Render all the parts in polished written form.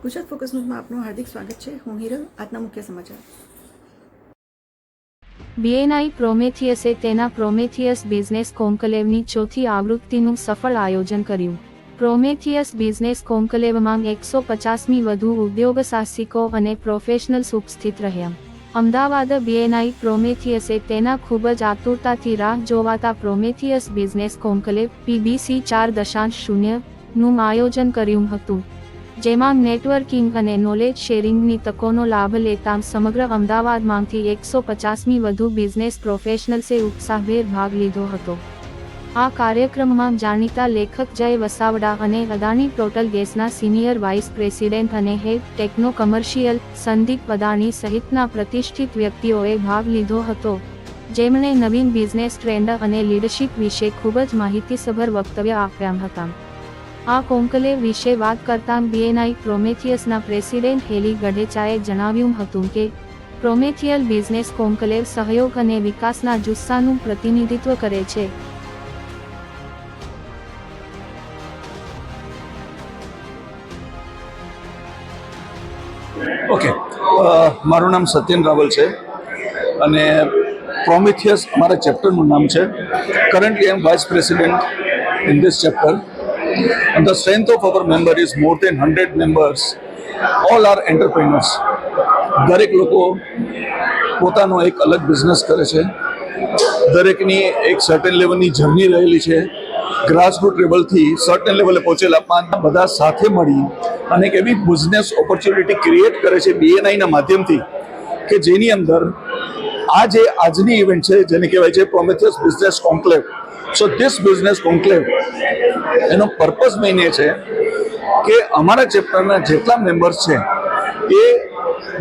Gujarat focus ન્યૂઝમાં આપનું હાર્દિક સ્વાગત છે। હું હિરલ। આજના મુખ્ય સમાચાર। બીએનઆઈ પ્રોમેથિયસે તેના પ્રોમેથિયસ બિઝનેસ કોન્કલેવની ચોથી આવૃત્તિનું સફળ આયોજન કર્યું। પ્રોમેથિયસ બિઝનેસ કોન્કલેવમાં 150મી વધુ ઉદ્યોગ સાહસિકો અને પ્રોફેશનલ્સ ઉપસ્થિત રહ્યા। અમદાવાદ બીએનઆઈ પ્રોમેથિયસે તેના ખૂબ જ આતુરતાથી રાહ જોવાતા પ્રોમેથિયસ બિઝનેસ કોન્કલેવ PBC 4.0 નું આયોજન કર્યું હતું, જેમાં નેટવર્કિંગ અને નોલેજ શેરિંગની તકોનો લાભ લેતા સમગ્ર અમદાવાદમાંથી 150મી વધુ બિઝનેસ પ્રોફેશનલ્સે ઉત્સાહભેર ભાગ લીધો હતો। આ કાર્યક્રમમાં જાણીતા લેખક જય વસાવડા અને અદાણી ટોટલ ગેસના સિનિયર વાઇસ પ્રેસિડેન્ટ અને હેડ ટેકનો કમર્શિયલ સંદીપ અદાણી સહિતના પ્રતિષ્ઠિત વ્યક્તિઓએ ભાગ લીધો હતો, જેમણે નવીન બિઝનેસ ટ્રેન્ડ અને લીડરશિપ વિશે ખૂબ જ માહિતીસભર વક્તવ્ય આપ્યા હતા। આ કોન્કલેવ વિશે વાત કરતાં બીએનઆઈ પ્રોમેથિયસના પ્રેસિડેન્ટ હેલી ગઢેચાએ જણાવ્યું હતું કે પ્રોમેથિયલ બિઝનેસ કોન્કલેવ સહયોગ અને વિકાસના જુસ્સાનું પ્રતિનિધિત્વ કરે છે। ओके मारू नाम सत्यन रावल है અને પ્રોમેથિયસ અમારા ચેપ્ટરનું નામ છે। Currently I am vice president in this chapter and the strength of our member is more than 100 members, all are entrepreneurs। દરેક લોકો પોતાનો એક અલગ બિઝનેસ કરે છે, દરેકની એક સર્ટેન લેવલની જર્ની રહેલી છે। ગ્રાસરૂટ લેવલથી સર્ટેન લેવલે પહોંચેલા બધા સાથે મળી અને એક એવી બિઝનેસ ઓપોર્ચ્યુનિટી ક્રિએટ કરે છે બીએનઆઈના માધ્યમથી કે જેની અંદર આજની ઇવેન્ટ છે જેને કહેવાય છે Prometheus business conclave. So this business conclave એનો પર્પઝ મેઇન એ છે કે અમારા ચેપ્ટરના જેટલા મેમ્બર્સ છે એ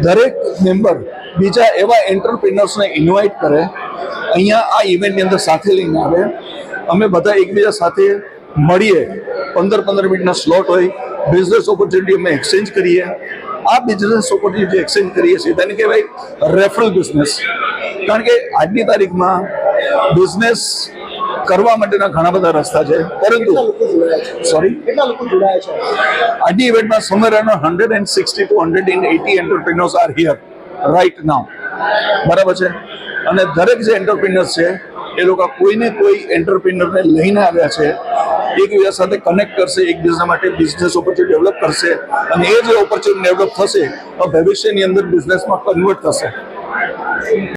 દરેક મેમ્બર બીજા એવા એન્ટરપ્રિનર્સને ઇન્વાઇટ કરે, અહીંયા આ ઇવેન્ટની અંદર સાથે લઈને આવે। અમે બધા એકબીજા સાથે મળીએ, 15 મિનિટના સ્લોટ હોય, બિઝનેસ ઓપોર્ચ્યુનિટી અમે એક્સચેન્જ કરીએ। આ બિઝનેસ ઓપોર્ચ્યુનિટી એક્સચેન્જ કરીએ છીએ તેને કહેવાય રેફરલ બિઝનેસ। કારણ કે આજની તારીખમાં બિઝનેસ કરવા માટેના ઘણા બધા રસ્તા છે, પરંતુ આજની ઇવેન્ટમાં somewhere around 160 to 180 entrepreneurs are here right now, બરાબર છે। અને દરેક જે એન્ટરપ્રિનર્સ છે એ લોકો કોઈને કોઈ એન્ટરપ્રિનરને લઈને આવ્યા છે, એકબીજા સાથે કનેક્ટ કરશે, એકબીજા માટે બિઝનેસ ઓપોર્ચ્યુનિટી ડેવલપ કરશે અને એ જે ઓપોર્ચ્યુનિટી ડેવલપ થશે તો ભવિષ્યની અંદર બિઝનેસમાં કન્વર્ટ થશે।